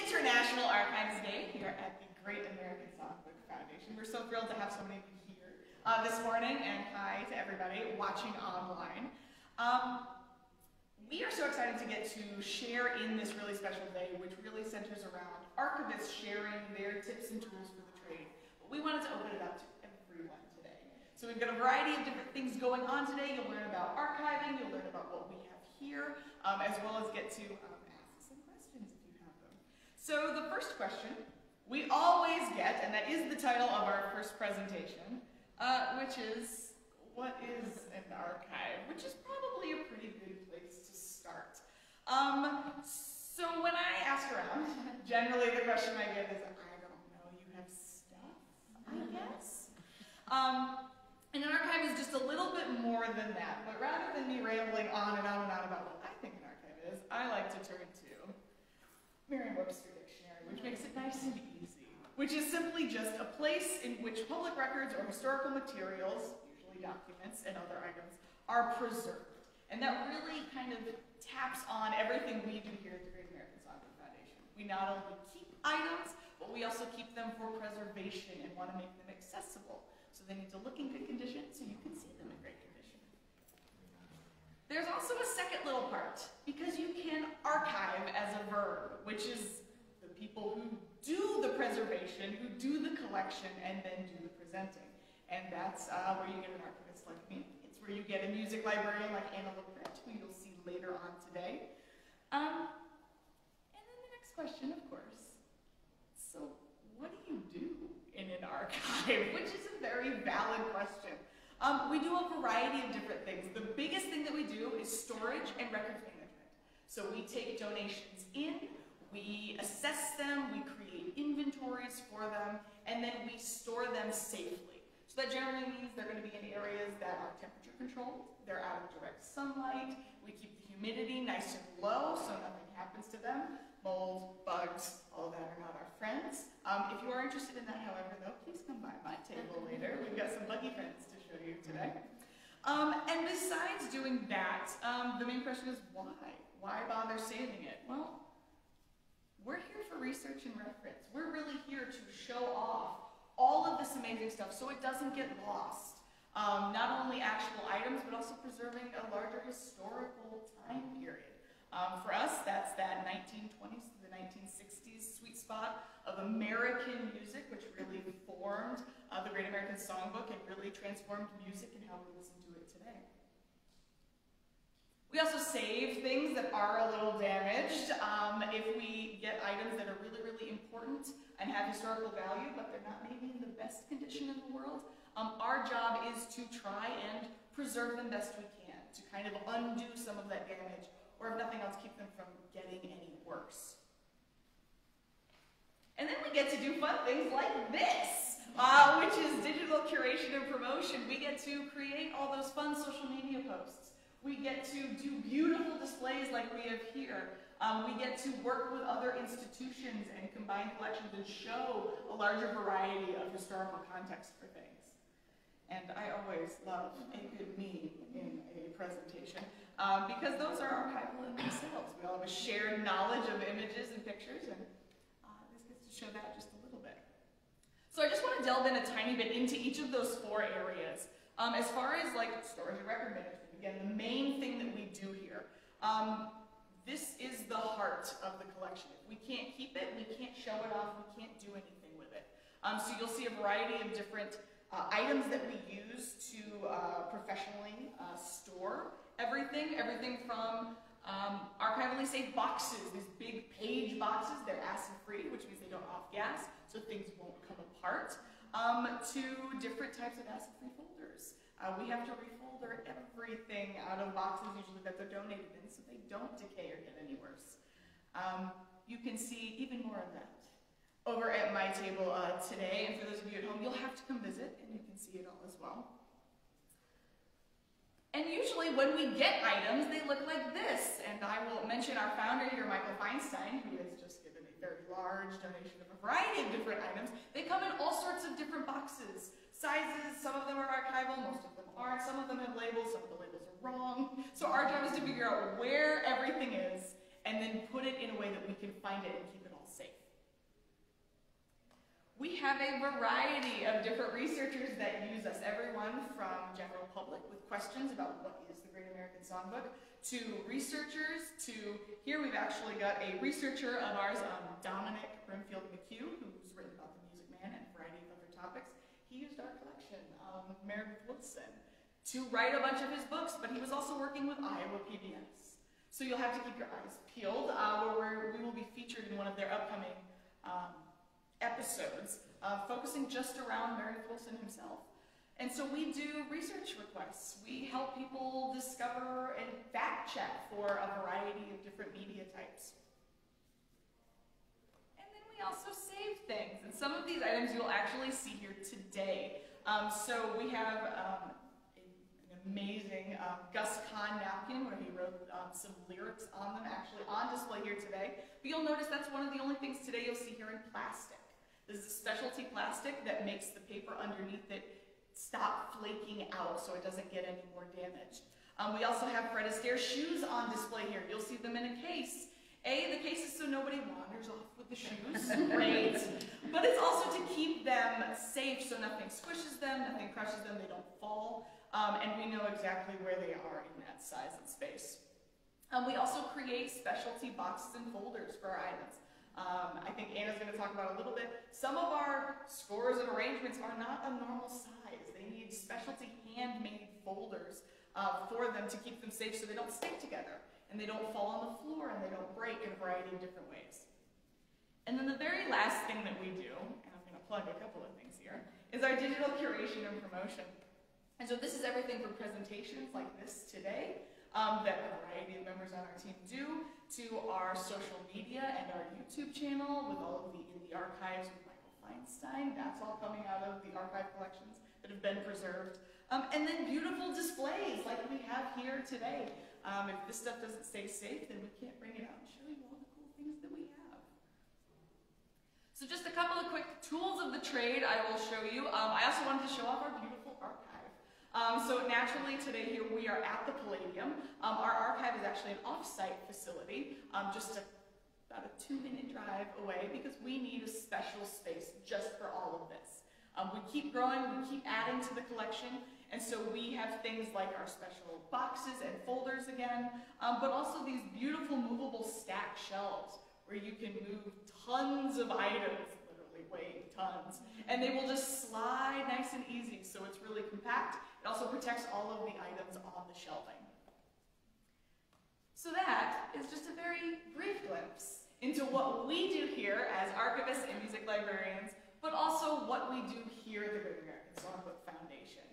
International Archives Day here at the Great American Songbook Foundation. We're so thrilled to have so many of you here this morning, and hi to everybody watching online. We are so excited to get to share in this really special day, which really centers around archivists sharing their tips and tools for the trade. But we wanted to open it up to everyone today. So we've got a variety of different things going on today. You'll learn about archiving, you'll learn about what we have here, as well as get to ask some questions if you have them. So the first question we always get, and that is the title of our first presentation, which is, what is an archive? Which is probably a pretty good place to start. So when I ask around, generally the question I get is, I don't know, you have stuff, I guess? And an archive is just a little bit more than that, but rather than me rambling on and on and on about what I think an archive is, I like to turn to Merriam-Webster Dictionary, which makes it nice and easy, which is simply just a place in which public records or historical materials, usually documents and other items, are preserved. And that really kind of taps on everything we do here at the Great American Songbook Foundation. We not only keep items, but we also keep them for preservation and want to make them accessible. So they need to look in good condition so you can see them in great condition. There's also a second little part, because you can archive as a verb, which is the people who do the preservation, who do the collection, and then do the presenting. And that's where you get an archivist like me. It's where you get a music librarian like Anna LaPret, who you'll see later on today. And then the next question, of course. So what do you do in an archive? Which is a very valid question. We do a variety of different things. The biggest thing that we do is storage and records management. So we take donations in, we assess them, we create inventories for them, and then we store them safely. So that generally means they're going to be in areas that are temperature controlled, they're out of direct sunlight, we keep the humidity nice and low so nothing happens to them. Mold, bugs, all that are not our friends. If you are interested in that, however, though, please come by my table later. We've got some buggy friends to show you today. And besides doing that, the main question is why? Why bother saving it? Well, we're here for research and reference. We're really here to show off all of this amazing stuff so it doesn't get lost. Not only actual items, but also preserving a larger historical time period. For us, that's that 1920s to the 1960s sweet spot of American music, which really formed the Great American Songbook and really transformed music and how we listen to it today. We also save things that are a little damaged. If we get items that are really, really important and have historical value, but they're not maybe in the best condition in the world, our job is to try and preserve them best we can, to kind of undo some of that damage, or if nothing else, keep them from getting any worse. And then we get to do fun things like this, which is digital curation and promotion. We get to create all those fun social media posts. We get to do beautiful displays like we have here. We get to work with other institutions and combine collections and show a larger variety of historical context for things. And I always love a good meme in a presentation, because those are archival in themselves. We all have a shared knowledge of images and pictures, and this gets to show that just a little bit. So I just want to delve in a tiny bit into each of those four areas. As far as like storage and record management, again, the main thing that we do here, this is the heart of the collection. If we can't keep it, we can't show it off, we can't do anything with it. So you'll see a variety of different items that we use to professionally store everything from archivally safe boxes, these big page boxes. They're acid-free, which means they don't off-gas, so things won't come apart, to different types of acid-free folders. We have to refolder everything out of boxes usually that they're donated in so they don't decay or get any worse. You can see even more of that over at my table today, and for those of you at home, you'll have to come visit and you can see it all as well. And usually when we get items, they look like this, and I will mention our founder here, Michael Feinstein, who has just given a very large donation of a variety of different items. They come in all sorts of different boxes, sizes. Some of them are archival, most of them aren't. Some of them have labels, some of the labels are wrong. So our job is to figure out where everything is and then put it in a way that we can find it and keep it all safe. We have a variety of different researchers that use us, everyone from general public with questions about what is the Great American Songbook, to researchers, to here we've actually got a researcher of ours, Dominic Brimfield McHugh, who's written about the Music Man and a variety of other topics. He used our collection, Meredith Wilson, to write a bunch of his books, but he was also working with Iowa PBS. So you'll have to keep your eyes peeled, where we will be featured in one of their upcoming episodes, focusing just around Meredith Wilson himself. And so we do research requests. We help people discover and fact check for a variety of different media types. And then we also save things. And some of these items you'll actually see here today. So we have an amazing Gus Kahn napkin where he wrote some lyrics on them, actually on display here today. But you'll notice that's one of the only things today you'll see here in plastic. This is a specialty plastic that makes the paper underneath it stop flaking out so it doesn't get any more damage. We also have Fred Astaire shoes on display here. You'll see them in a case. The case is so nobody wanders off with the shoes, great. But it's also to keep them safe so nothing squishes them, nothing crushes them, they don't fall. And we know exactly where they are in that size and space. We also create specialty boxes and folders for our items. I think Anna's going to talk about a little bit. Some of our scores and arrangements are not a normal size. They need specialty handmade folders for them to keep them safe so they don't stick together and they don't fall on the floor and they don't break in a variety of different ways. And then the very last thing that we do, and I'm going to plug a couple of things here, is our digital curation and promotion. And so this is everything from presentations like this today that a variety of members on our team do, to our social media and our YouTube channel with all of the In the Archives with Michael Feinstein. That's all coming out of the archive collections that have been preserved. And then beautiful displays like we have here today. If this stuff doesn't stay safe, then we can't bring it out and show you all the cool things that we have. So just a couple of quick tools of the trade I will show you. I also wanted to show off our beautiful archive. So naturally today here we are at the Palladium. Our archive is actually an off-site facility, just about a 2-minute drive away because we need a special space just for all of this. We keep growing, we keep adding to the collection, and so we have things like our special boxes and folders again, but also these beautiful movable stack shelves where you can move tons of items, literally weighing tons, and they will just slide nice and easy, so it's really compact. It also protects all of the items on the shelving. So that is just a very brief glimpse into what we do here as archivists and music librarians, but also what we do here at the Great American Songbook Foundation.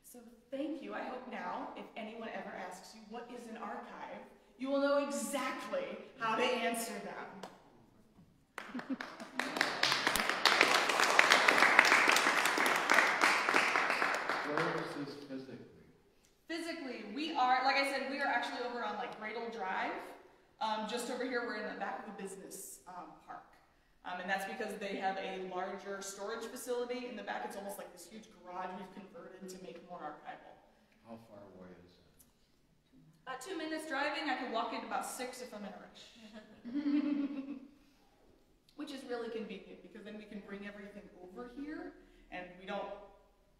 So thank you. I hope now, if anyone ever asks you what is an archive, you will know exactly how to answer them. Where is this physically? Physically, we are, like I said, we are actually over on like Gradle Drive. Just over here, we're in the back of the business park. And that's because they have a larger storage facility. In the back, it's almost like this huge garage we've converted to make more archival. How far away is it? About 2 minutes driving. I could walk in about 6 if I'm in a rush. Which is really convenient because then we can bring everything over here and we don't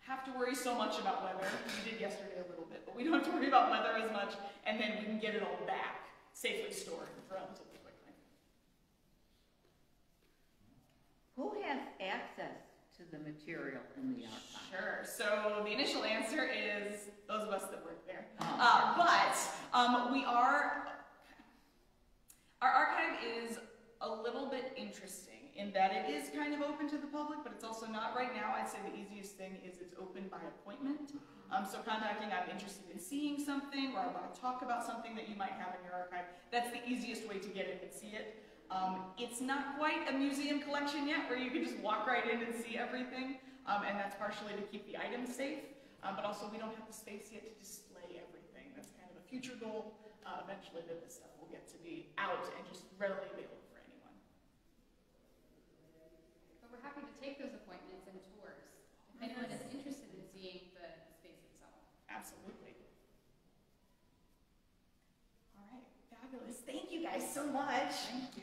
have to worry so much about weather. We did yesterday a little bit, but we don't have to worry about weather as much, and then we can get it all back, safely stored relatively quickly. Who has access to the material in the archive? Sure. So the initial answer is those of us that work there. Oh. Our archive is a little bit interesting in that it is kind of open to the public, but it's also not right now. I'd say the easiest thing is it's open by appointment. So contacting, I'm interested in seeing something, or I want to talk about something that you might have in your archive. That's the easiest way to get in and see it. It's not quite a museum collection yet, where you can just walk right in and see everything, and that's partially to keep the items safe, but also we don't have the space yet to display everything. That's kind of a future goal, eventually that this stuff will get to be out and just readily available for anyone. But we're happy to take those appointments and tours if anyone is interested in seeing the space itself. Absolutely. All right, fabulous. Thank you guys so much. Thank you.